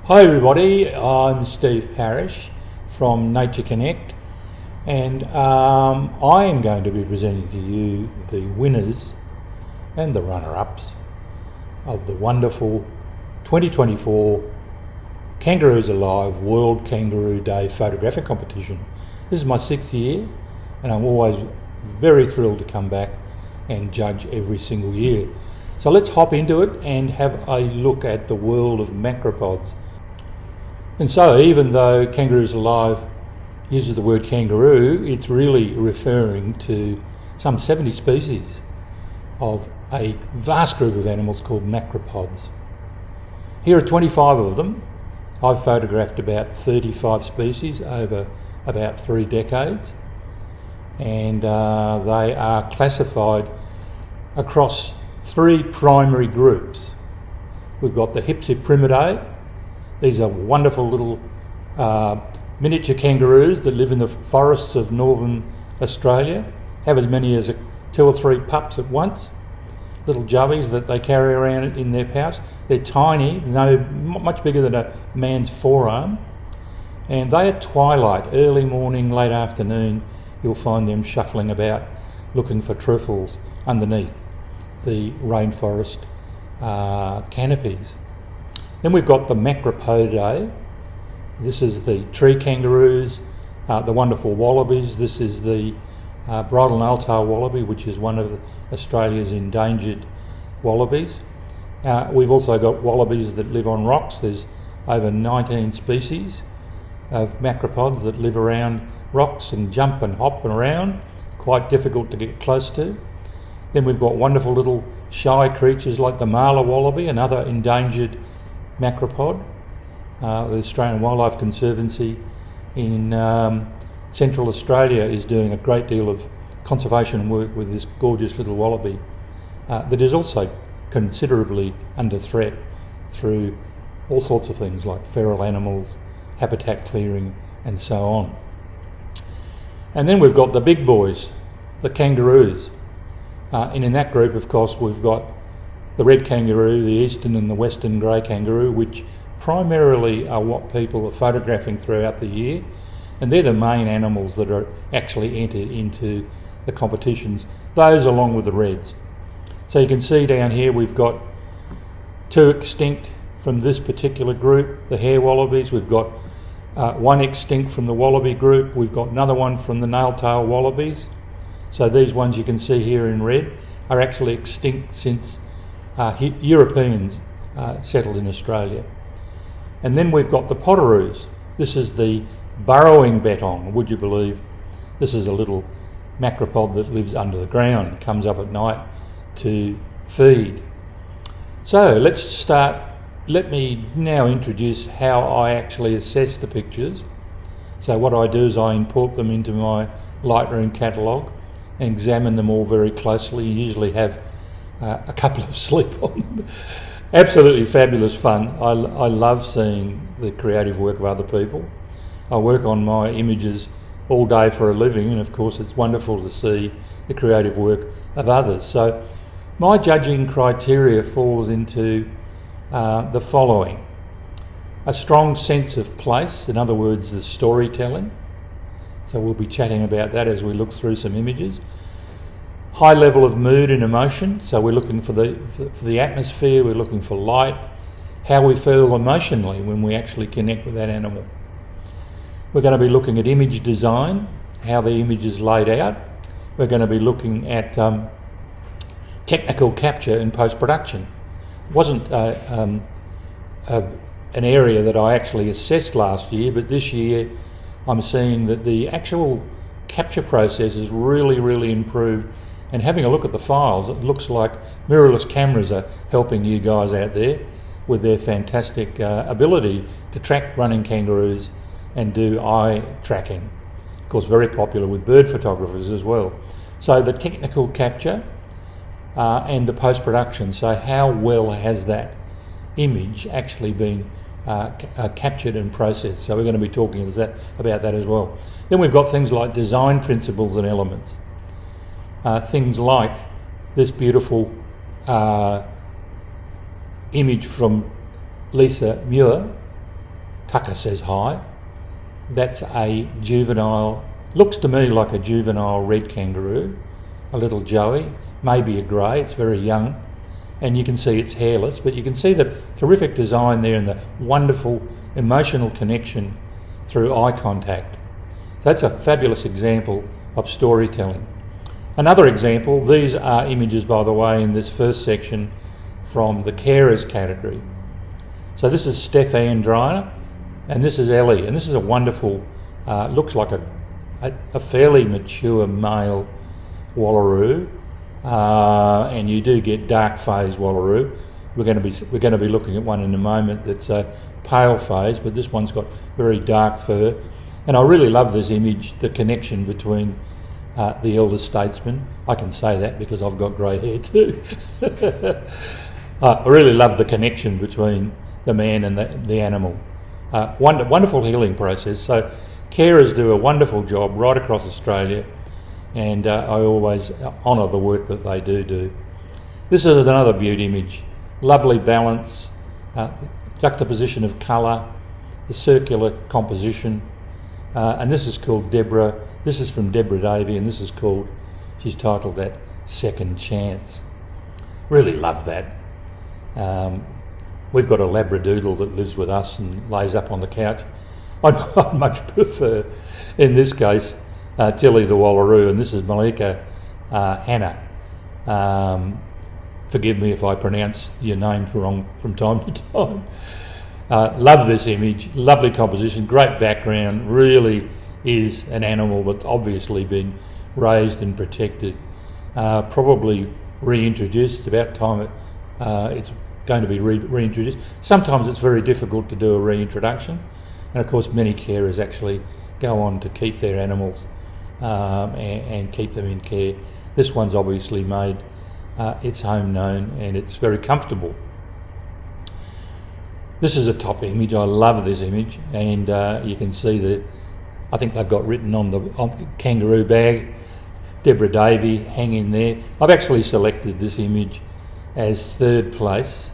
Hi everybody, I'm Steve Parish from Nature Connect, and I am going to be presenting to you the winners and the runner-ups of the wonderful 2024 Kangaroos Alive World Kangaroo Day photographic competition. This is my 6th year, and I'm always very thrilled to come back and judge every single year. So let's hop into it and have a look at the world of macropods. And so even though Kangaroos Alive uses the word kangaroo, it's really referring to some 70 species of a vast group of animals called macropods. Here are 25 of them. I've photographed about 35 species over about 3 decades, and they are classified across 3 primary groups. We've got the Hypsiprimidae. These are wonderful little miniature kangaroos that live in the forests of northern Australia, have as many as 2 or 3 pups at once, little jubbies that they carry around in their pouch. They're tiny, much bigger than a man's forearm, and they at twilight, early morning, late afternoon, you'll find them shuffling about looking for truffles underneath the rainforest canopies. Then we've got the Macropodidae. This is the tree kangaroos, the wonderful wallabies. This is the bridle nail-tail wallaby, which is one of Australia's endangered wallabies. We've also got wallabies that live on rocks. There's over 19 species of macropods that live around rocks and jump and hop around, quite difficult to get close to. Then we've got wonderful little shy creatures like the marla wallaby, another endangered macropod. The Australian Wildlife Conservancy in Central Australia is doing a great deal of conservation work with this gorgeous little wallaby that is also considerably under threat through all sorts of things like feral animals, habitat clearing and so on. And then we've got the big boys, the kangaroos. And in that group, of course, we've got the red kangaroo, the eastern and the western grey kangaroo, which primarily are what people are photographing throughout the year, and they're the main animals that are actually entered into the competitions, those along with the reds. So you can see down here we've got 2 extinct from this particular group, the hare wallabies. We've got 1 extinct from the wallaby group. We've got another one from the nail-tail wallabies. So these ones you can see here in red are actually extinct since Europeans settled in Australia. And then we've got the potoroos. This is the burrowing bettong, would you believe? This is a little macropod that lives under the ground, comes up at night to feed. So let's start. Let me now introduce how I actually assess the pictures. So what I do is I import them into my Lightroom catalogue and examine them all very closely. You usually have a couple of sleep on them. Absolutely fabulous fun. I love seeing the creative work of other people. I work on my images all day for a living, and of course it's wonderful to see the creative work of others. So my judging criteria falls into the following: a strong sense of place, in other words, the storytelling. So we'll be chatting about that as we look through some images. High level of mood and emotion, so we're looking for the atmosphere, we're looking for light, how we feel emotionally when we actually connect with that animal. We're going to be looking at image design, how the image is laid out. We're going to be looking at technical capture and post-production. It wasn't an area that I actually assessed last year, but this year I'm seeing that the actual capture process is really improved, and having a look at the files, it looks like mirrorless cameras are helping you guys out there with their fantastic ability to track running kangaroos and do eye tracking. Of course, very popular with bird photographers as well. So the technical capture and the post-production, so how well has that image actually been captured and processed. So we're going to be talking about that as well. Then we've got things like design principles and elements. Things like this beautiful image from Lisa Muir Tucker says hi. That's a juvenile, looks to me like a juvenile red kangaroo, a little joey, maybe a grey, it's very young, and you can see it's hairless, but you can see the terrific design there and the wonderful emotional connection through eye contact. That's a fabulous example of storytelling. Another example, these are images, by the way, in this first section from the carers category. So this is Stefan Dreiner, and this is Ellie, and this is a wonderful, looks like a fairly mature male wallaroo, and you do get dark phase wallaroo. We're going to be looking at one in a moment that's a pale phase, but this one's got very dark fur, and I really love this image, the connection between the elder statesman. I can say that because I've got grey hair too. I really love the connection between the man and the animal. Wonderful healing process. So carers do a wonderful job right across Australia, and I always honour the work that they do. This is another beauty image. Lovely balance, juxtaposition of colour, the circular composition, and this is called Deborah. This is from Deborah Davey, and this is called, she's titled that Second Chance. Really love that. We've got a Labradoodle that lives with us and lays up on the couch. I'd much prefer, in this case, Tilly the Wallaroo, and this is Malika Hannah. Forgive me if I pronounce your names wrong from time to time. Love this image, lovely composition, great background, really is an animal that's obviously been raised and protected, probably reintroduced. It's about time it's going to be reintroduced. Sometimes it's very difficult to do a reintroduction, and of course many carers actually go on to keep their animals and keep them in care. This one's obviously made its home known, and it's very comfortable. This is a top image. I love this image, and you can see that I think they've got written on the kangaroo bag, Deborah Davey, hang in there. I've actually selected this image as third place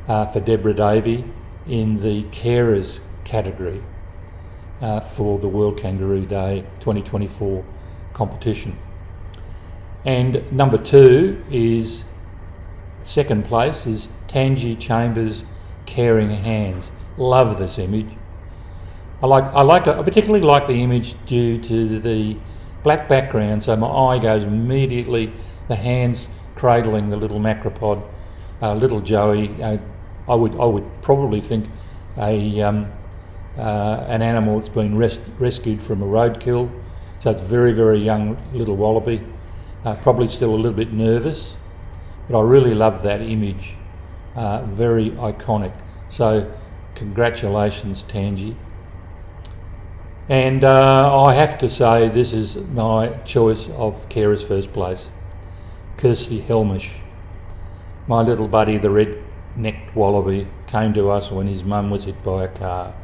for Deborah Davey in the carers category for the World Kangaroo Day 2024 competition. And number two is, second place is Tangi Chambers' Caring Hands. Love this image. I particularly like the image due to the black background, so my eye goes immediately, the hands cradling the little macropod, little Joey. I would probably think an animal that's been rescued from a roadkill, so it's very, very young little wallaby, probably still a little bit nervous, but I really love that image, very iconic. So congratulations, Tangi. And I have to say this is my choice of carers first place. Kirsty Helmish, my little buddy, the red-necked wallaby, came to us when his mum was hit by a car.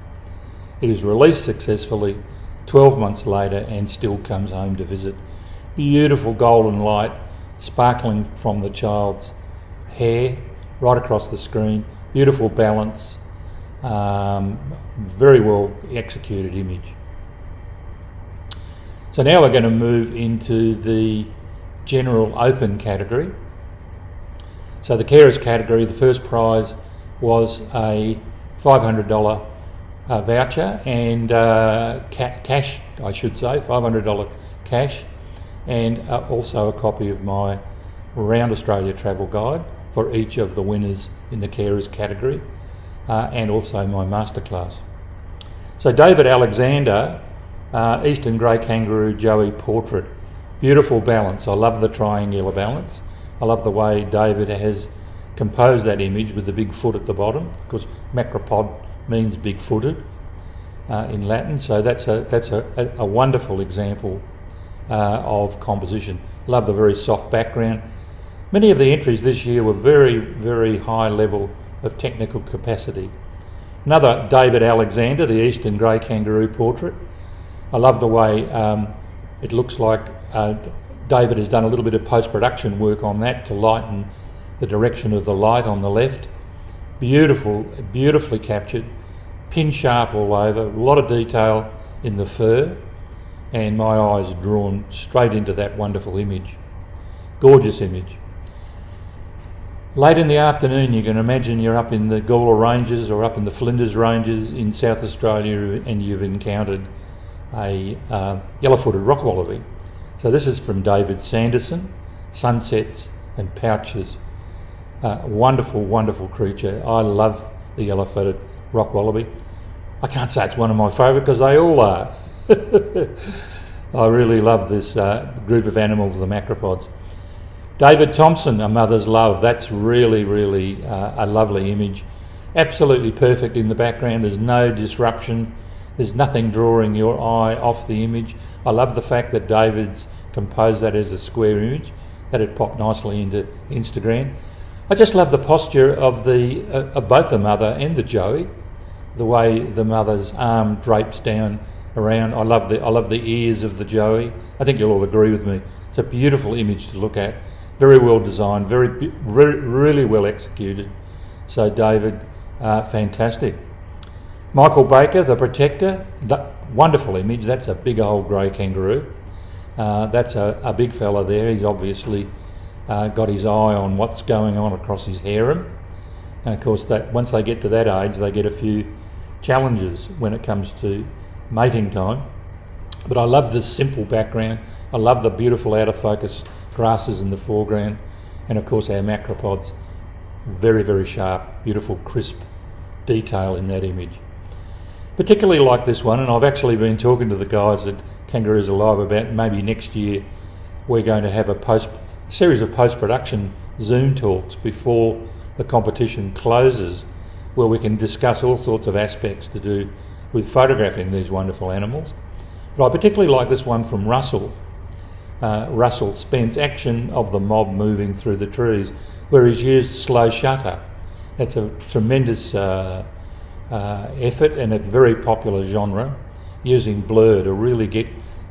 He was released successfully 12 months later and still comes home to visit. Beautiful golden light sparkling from the child's hair right across the screen. Beautiful balance, very well executed image. So now we're going to move into the general open category. So the carers category, the first prize was a $500 voucher and cash, I should say, $500 cash, and also a copy of my Round Australia travel guide for each of the winners in the carers category, and also my masterclass. So David Alexander, Eastern Grey Kangaroo Joey portrait. Beautiful balance. I love the triangular balance. I love the way David has composed that image with the big foot at the bottom, because macropod means big-footed in Latin. So that's a wonderful example of composition. Love the very soft background. Many of the entries this year were very, very high level of technical capacity. Another David Alexander, the Eastern Grey Kangaroo portrait. I love the way it looks like David has done a little bit of post-production work on that to lighten the direction of the light on the left. Beautiful, beautifully captured. pin sharp all over, a lot of detail in the fur, and my eyes drawn straight into that wonderful image. Gorgeous image. Late in the afternoon, you can imagine you're up in the Gawler Ranges or up in the Flinders Ranges in South Australia, and you've encountered a yellow-footed rock wallaby. So this is from David Sanderson, Sunsets and Pouches. Wonderful, wonderful creature. I love the yellow-footed rock wallaby. I can't say it's one of my favourite because they all are. I really love this group of animals, the macropods. David Thompson, A Mother's Love. That's really, really a lovely image. Absolutely perfect in the background. There's no disruption. There's nothing drawing your eye off the image. I love the fact that David's composed that as a square image, that it popped nicely into Instagram. I just love the posture of both the mother and the joey, the way the mother's arm drapes down around. I love the ears of the joey. I think you'll all agree with me. It's a beautiful image to look at. Very well designed, really well executed. So David, fantastic. Michael Baker, The Protector, wonderful image. That's a big old grey kangaroo. That's a big fella there. He's obviously got his eye on what's going on across his harem. And of course, that once they get to that age, they get a few challenges when it comes to mating time. But I love this simple background. I love the beautiful out of focus grasses in the foreground, and of course our macropods, very, very sharp, beautiful, crisp detail in that image. Particularly like this one, and I've actually been talking to the guys at Kangaroos Alive about maybe next year we're going to have a series of post-production Zoom talks before the competition closes, where we can discuss all sorts of aspects to do with photographing these wonderful animals. But I particularly like this one from Russell Spence, Action of the Mob Moving Through the Trees, where he's used slow shutter. That's a tremendous effort and a very popular genre, using blur to really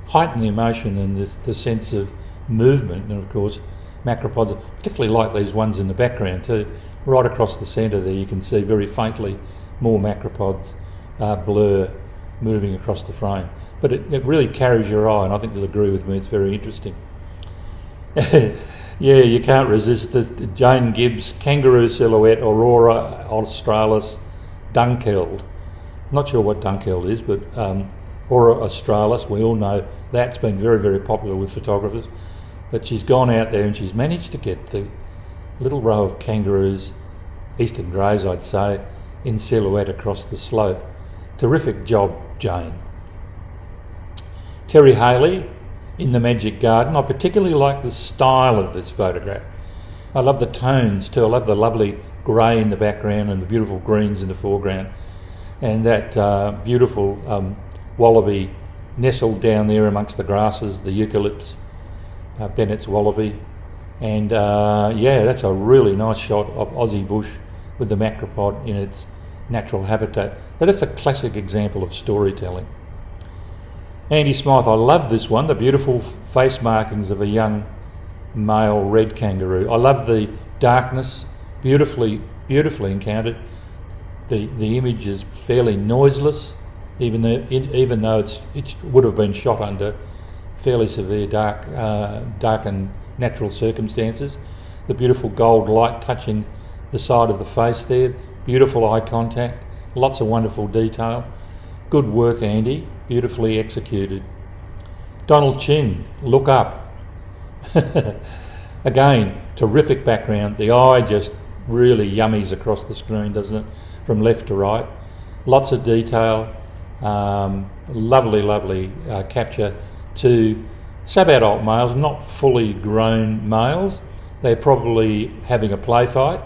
heighten the emotion and the sense of movement. And of course, macropods, I particularly like these ones in the background too. Right across the centre there you can see very faintly more macropods, blur moving across the frame. But it really carries your eye, and I think you'll agree with me, it's very interesting. Yeah, you can't resist this. Jane Gibbs, Kangaroo Silhouette, Aurora Australis, Dunkeld. Not sure what Dunkeld is, but Aurora Australis, we all know that's been very, very popular with photographers. But she's gone out there and she's managed to get the little row of kangaroos, eastern greys I'd say, in silhouette across the slope. Terrific job, Jane. Terry Haley, In the Magic Garden. I particularly like the style of this photograph. I love the tones too. I love the lovely grey in the background and the beautiful greens in the foreground, and that beautiful wallaby nestled down there amongst the grasses, the eucalypts, Bennett's wallaby. And yeah, that's a really nice shot of Aussie bush with the macropod in its natural habitat. But that's a classic example of storytelling. Andy Smythe, I love this one, the beautiful face markings of a young male red kangaroo. I love the darkness, beautifully encountered. The image is fairly noiseless, even though it would have been shot under fairly severe dark and natural circumstances. The beautiful gold light touching the side of the face there, beautiful eye contact, lots of wonderful detail. Good work, Andy. Beautifully executed. Donald Chin, Look Up. Again, terrific background. The eye just really yummies across the screen, doesn't it? From left to right. Lots of detail. Lovely capture to sub-adult males, not fully grown males. They're probably having a play fight,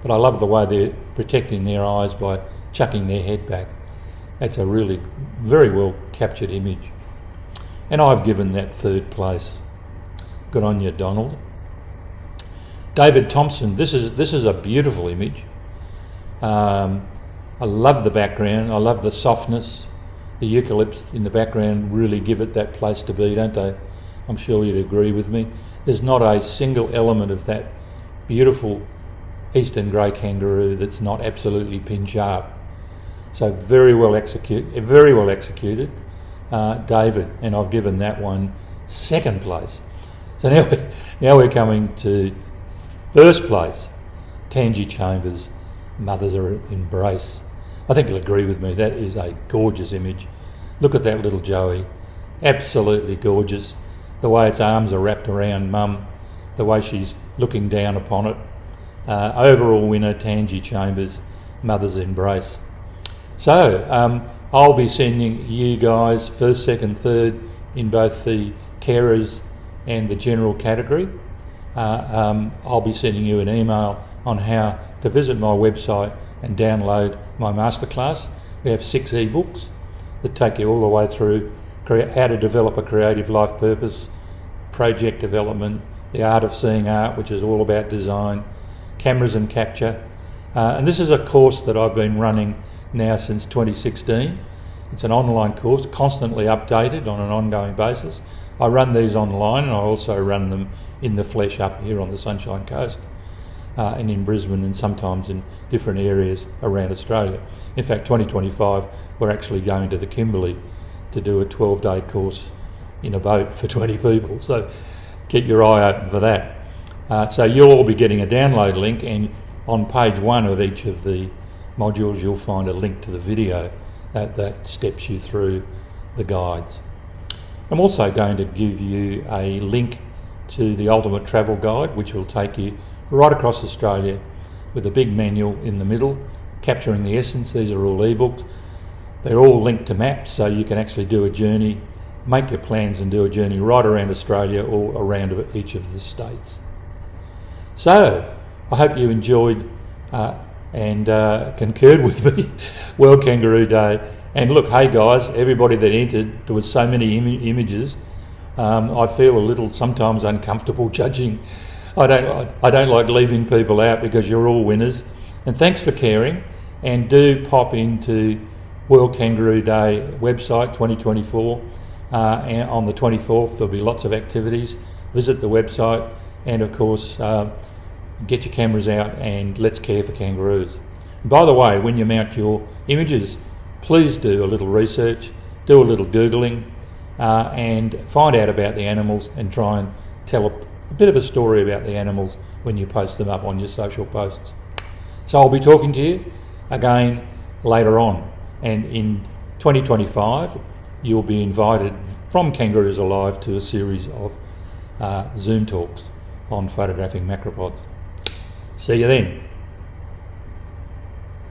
but I love the way they're protecting their eyes by chucking their head back. That's a really very well captured image. And I've given that third place. Good on you, Donald. David Thompson, this is a beautiful image. I love the background, I love the softness. The eucalypts in the background really give it that place to be, don't they? I'm sure you'd agree with me. There's not a single element of that beautiful eastern grey kangaroo that's not absolutely pin sharp. So very well executed, David, and I've given that one second place. So now we're coming to first place, Tangi Chambers, Mothers Are Embrace. I think you'll agree with me, that is a gorgeous image. Look at that little Joey, absolutely gorgeous. The way its arms are wrapped around Mum, the way she's looking down upon it. Overall winner, Tangi Chambers, Mother's Embrace. So I'll be sending you guys first, second, third in both the carers and the general category. I'll be sending you an email on how to visit my website and download my masterclass. We have 6 ebooks that take you all the way through how to develop a creative life purpose, project development, the art of seeing art, which is all about design, cameras and capture. And this is a course that I've been running now since 2016. It's an online course, constantly updated on an ongoing basis. I run these online, and I also run them in the flesh up here on the Sunshine Coast and in Brisbane, and sometimes in different areas around Australia. In fact, 2025 we're actually going to the Kimberley to do a 12-day course in a boat for 20 people, so keep your eye open for that. So you'll all be getting a download link, and on page 1 of each of the modules you'll find a link to the video that steps you through the guides. I'm also going to give you a link to the Ultimate Travel Guide, which will take you right across Australia with a big manual in the middle, capturing the essence. These are all ebooks. They're all linked to maps, so you can actually do a journey, make your plans and do a journey right around Australia or around each of the states. So, I hope you enjoyed and concurred with me. World Kangaroo Day. And look, hey guys, everybody that entered, there was so many images. I feel a little sometimes uncomfortable judging. I don't like leaving people out because you're all winners. And thanks for caring. And do pop into World Kangaroo Day website 2024. And on the 24th there'll be lots of activities. Visit the website, and of course get your cameras out and let's care for kangaroos. And by the way, when you mount your images, please do a little research, do a little Googling, and find out about the animals and try and tell a bit of a story about the animals when you post them up on your social posts. So I'll be talking to you again later on, and in 2025 you'll be invited from Kangaroos Alive to a series of Zoom talks on photographing macropods. See you then.